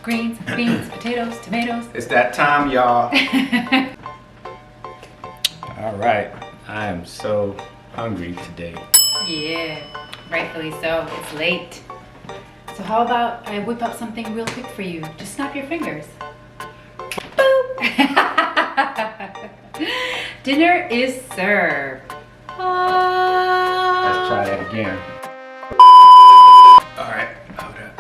greens, beans, potatoes, tomatoes. It's that time, y'all. All right, I am so hungry today. Yeah, rightfully so. It's late. So how about I whip up something real quick for you? Just snap your fingers. Boop! Dinner is served. Let's try that again. All right, hold up.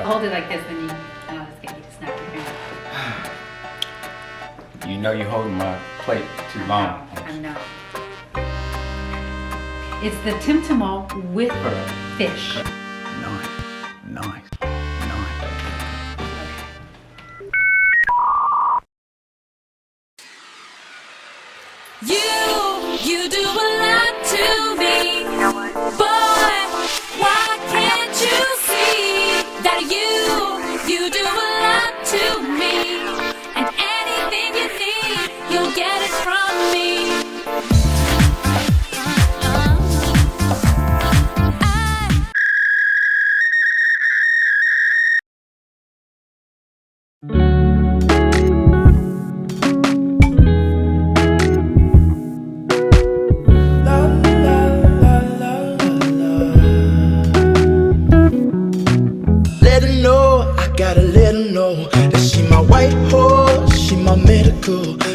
Hold it like this, then you can just get you to snap your fingers. You know you're holding my plate too long. I know. It's the Tum'tumo with fish. Nice. You do a lot to me, boy. Why can't you see that you do a lot to me, and anything you need, you'll get it from me.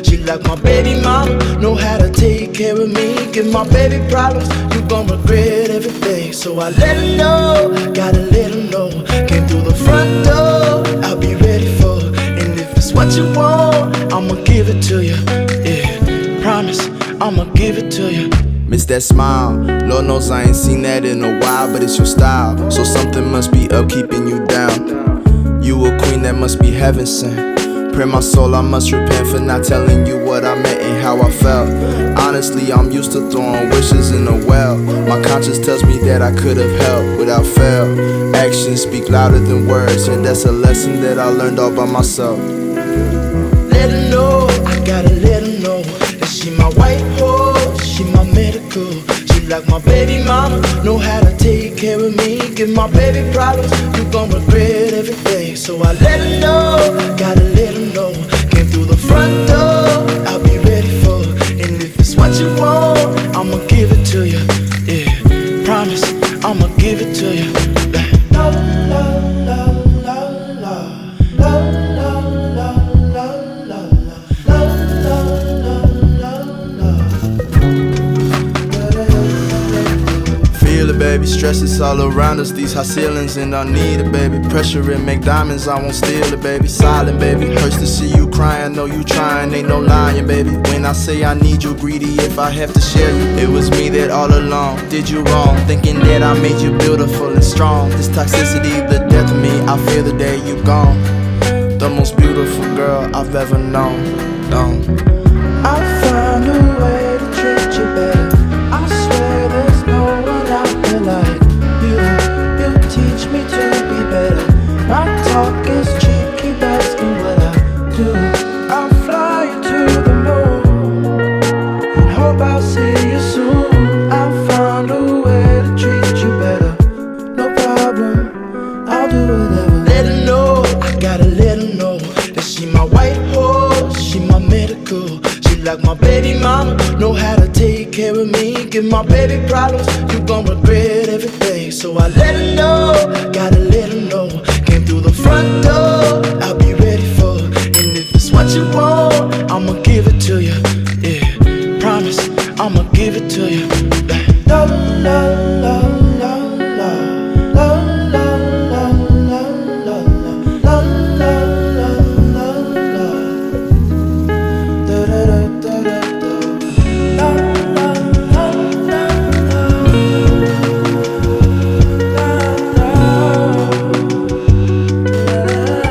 She like my baby mama, know how to take care of me. Give my baby problems, you gon' regret everything. So I let her know, gotta let her know. Came through the front door, I'll be ready for her. And if it's what you want, I'ma give it to you. Yeah, promise, I'ma give it to you. Miss that smile, Lord knows I ain't seen that in a while, but it's your style. So something must be up keeping you down. You a queen that must be heaven sent. Pray my soul, I must repent for not telling you what I meant and how I felt. Honestly, I'm used to throwing wishes in a well. My conscience tells me that I could have helped without fail. Actions speak louder than words, and that's a lesson that I learned all by myself. Let her know, I gotta let her know that she my white horse, she my medical. She like my baby mama, know how to take care of me. Give my baby problems, you gon' regret everything. So I let her know, gotta let her know. Came through the front door, I'll be ready for her. And if it's what you want, I'ma give it to you. Yeah, promise, I'ma give it to you. La la la la la la la la la la la la la. Feel it, baby, stress is all around us. These high ceilings and I need it, baby. Pressure it, make diamonds, I won't steal it, baby. Silent, baby, hurts to see you crying. Know you trying, ain't no lying, baby. When I say I need you, greedy if I have to share you. It was me that all along did you wrong, thinking that I made you beautiful and strong. This toxicity, the death of me, I fear the day you gone. The most beautiful girl I've ever known. I'll find a way to treat you better. I swear there's no one out there like you. You teach me to be better. My talk is cheap, keep asking what I do. I'll fly you to the moon and hope I'll see you soon. I'll find a way to treat you better. No problem, I'll do whatever. Let her know, I gotta let her know that she my white horse, she my medical. She like my baby mama, know how to take care of me. Give my baby problems, you gon' regret everything. So I let her know, gotta let her know. Came through the front door, I'll be ready for her. And if it's what you want, I'ma give it to you. Yeah, promise, I'ma give it to you. La la la la la la la la la la la la la la la. Da da da da da da. La la la la la. La la la.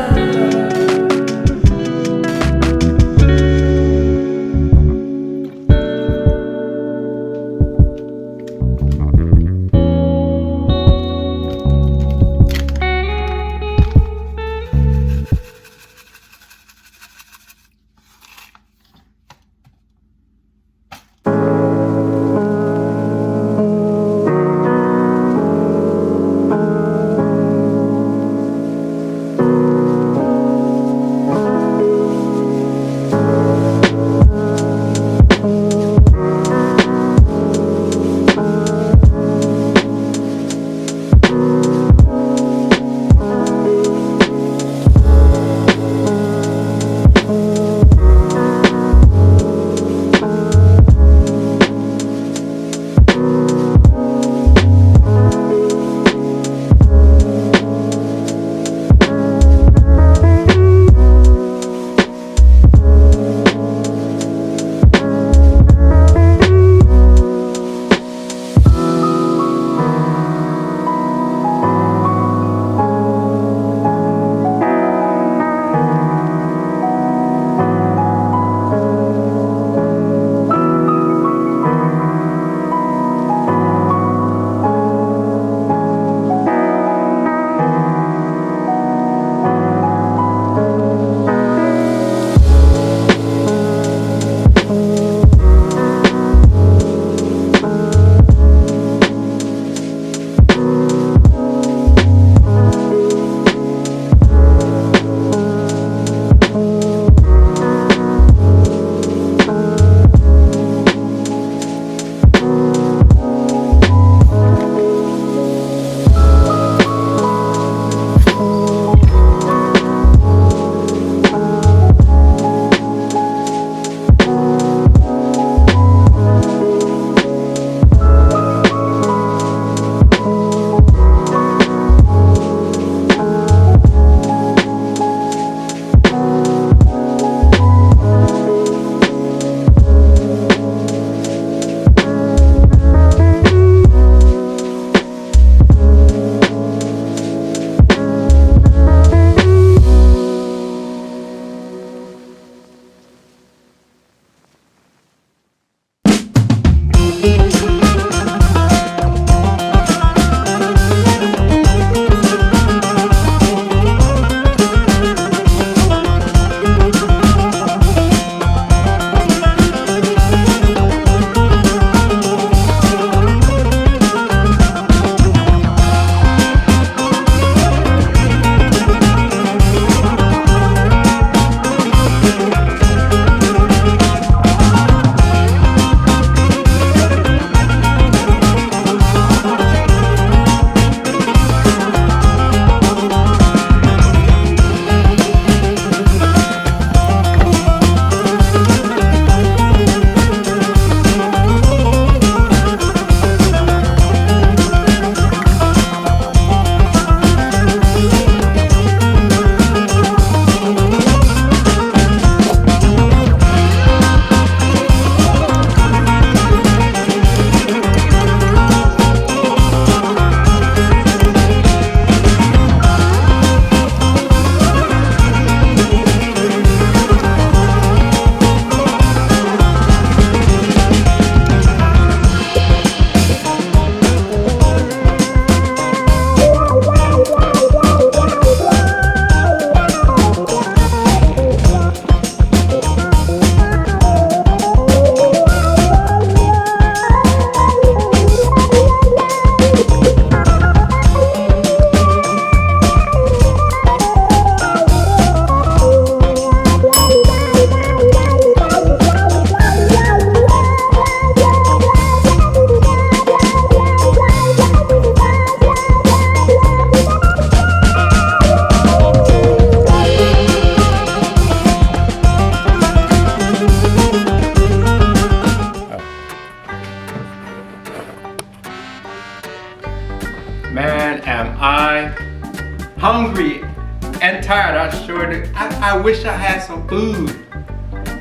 and tired. I sure do. I wish I had some food.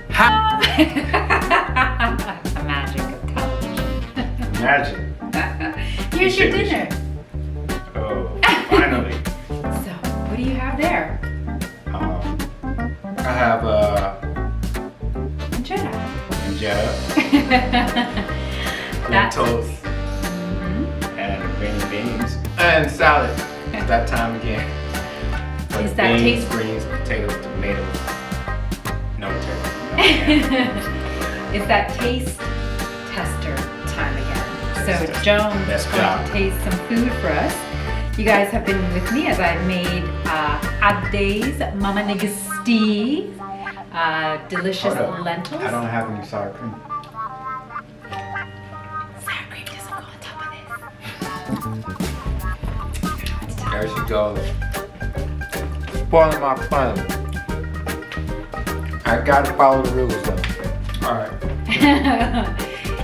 How? The magic of television. Magic. Here's your dinner. Oh, finally. So, what do you have there? I have Injera. injera, lentils, and green beans, and salad. It's that time again. But Is that beans, taste- greens, potatoes, tomatoes, no turkey. Is that taste tester time again? So Taste Joan is Best going job. to taste some food for us. You guys have been with me as I made Adey's Mama Nigasti delicious Hold up. lentils. I don't have any sour cream. Sour cream doesn't go on top of this. There she goes. Spoiling my fun. I gotta follow the rules though. Alright.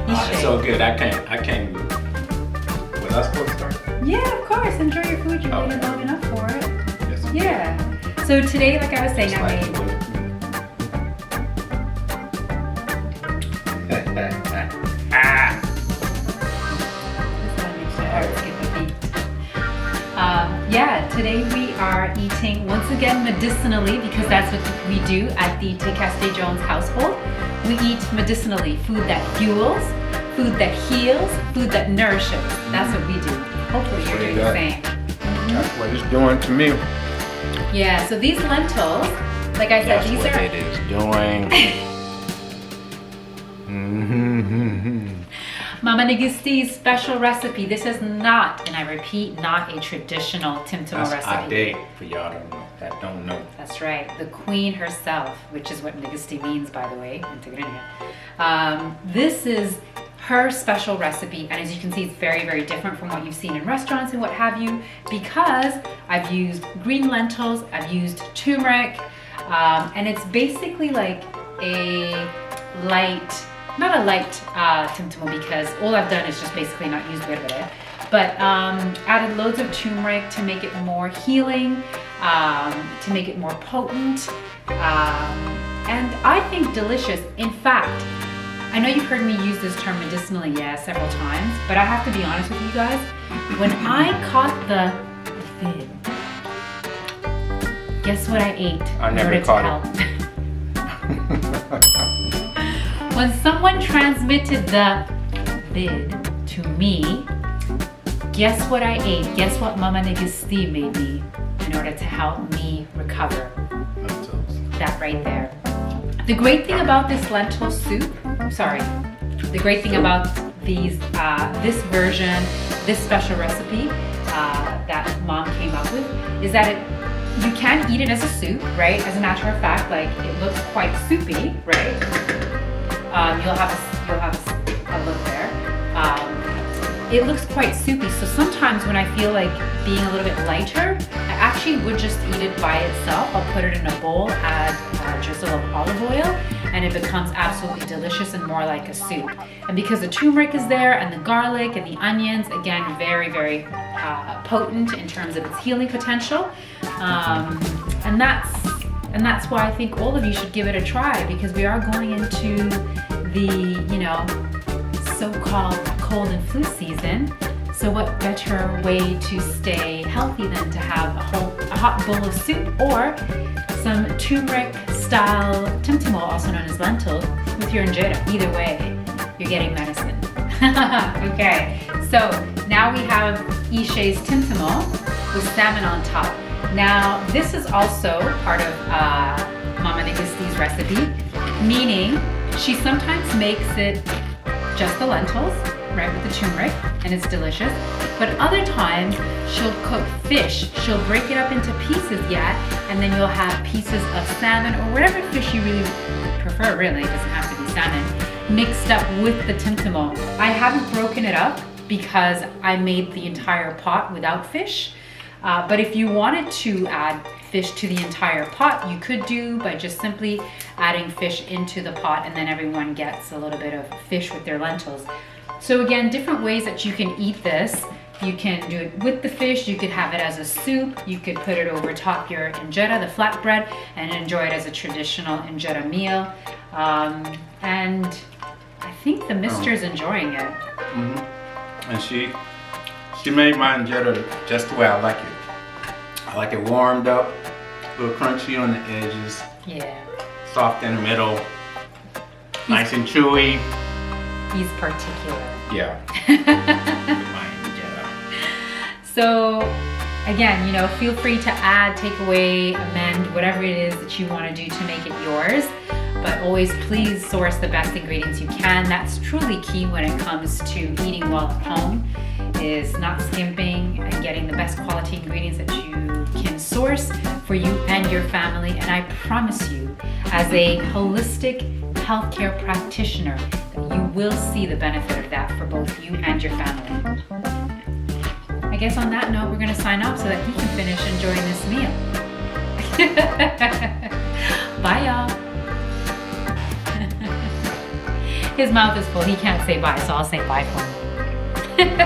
It's so good. I can't. Was I supposed to start? Yeah, of course. Enjoy your food. You waited Okay. long enough for it. Yes. Yeah. So today, like I was saying, Just I like made. the way- Ah. This one makes my heart skip a beat. Yeah, today we are eating once again medicinally because that's what we do at the Tekaste Jones household. We eat medicinally, food that fuels, food that heals, food that nourishes. That's what we do. Hopefully you're doing the same. That's what it's doing to me. Yeah, so these lentils, like I said, That's these what are it is doing. Mama Nigisti's special recipe. This is not, and I repeat, not a traditional Tum'tumo That's recipe. Adey for y'all that don't know. That's right, the queen herself, which is what Nigisti means, by the way, in Tigrinya. This is her special recipe, and as you can see, it's very, very different from what you've seen in restaurants and what have you, because I've used green lentils, I've used turmeric, and it's basically like a light, not a light Tum'tumo, because all I've done is just basically not use berbere, but added loads of turmeric to make it more healing, to make it more potent, and I think delicious. In fact, I know you've heard me use this term medicinally, several times, but I have to be honest with you guys. When I caught the fid, guess what I ate? I in never order to caught help? When someone transmitted the vid to me, guess what I ate? Guess what Mama Nigisti made me in order to help me recover? Lentils. That right there. The great thing about this lentil soup, the great thing about these, this version, this special recipe that Mom came up with is that you can eat it as a soup, right? As a matter of fact, like it looks quite soupy, right? You'll have a look there. It looks quite soupy, so sometimes when I feel like being a little bit lighter, I actually would just eat it by itself. I'll put it in a bowl, add a drizzle of olive oil, and it becomes absolutely delicious and more like a soup. And because the turmeric is there, and the garlic, and the onions, again, very, very potent in terms of its healing potential. And that's why I think all of you should give it a try, because we are going into the, so-called cold and flu season. So what better way to stay healthy than to have a hot bowl of soup or some turmeric style Tum'tumo, also known as lentil, with your injera. Either way, you're getting medicine. Okay, so now we have Ishe's Tum'tumo with salmon on top. Now, this is also part of Mama Nigisti's recipe, meaning she sometimes makes it just the lentils, right, with the turmeric, and it's delicious. But other times, she'll cook fish. She'll break it up into pieces, and then you'll have pieces of salmon or whatever fish you really prefer, really. It doesn't have to be salmon, mixed up with the Tum'tumo. I haven't broken it up because I made the entire pot without fish. But if you wanted to add fish to the entire pot, you could do by just simply adding fish into the pot, and then everyone gets a little bit of fish with their lentils. So again, different ways that you can eat this You can do it with the fish, you could have it as a soup, you could put it over top your injera, the flatbread, and enjoy it as a traditional injera meal. And I think the mister's enjoying it. And she made my injera just the way I like it. I like it warmed up, a little crunchy on the edges, Yeah. soft in the middle, nice and chewy. He's particular. Yeah. With my injera. So again, you know, feel free to add, take away, amend, whatever it is that you want to do to make it yours. But always please source the best ingredients you can. That's truly key when it comes to eating well at home, is not skimping and getting the best quality ingredients that you can source for you and your family. And I promise you, as a holistic healthcare practitioner, that you will see the benefit of that for both you and your family. I guess on that note, we're going to sign off so that he can finish enjoying this meal. Bye, y'all. His mouth is full. He can't say bye, so I'll say bye for him.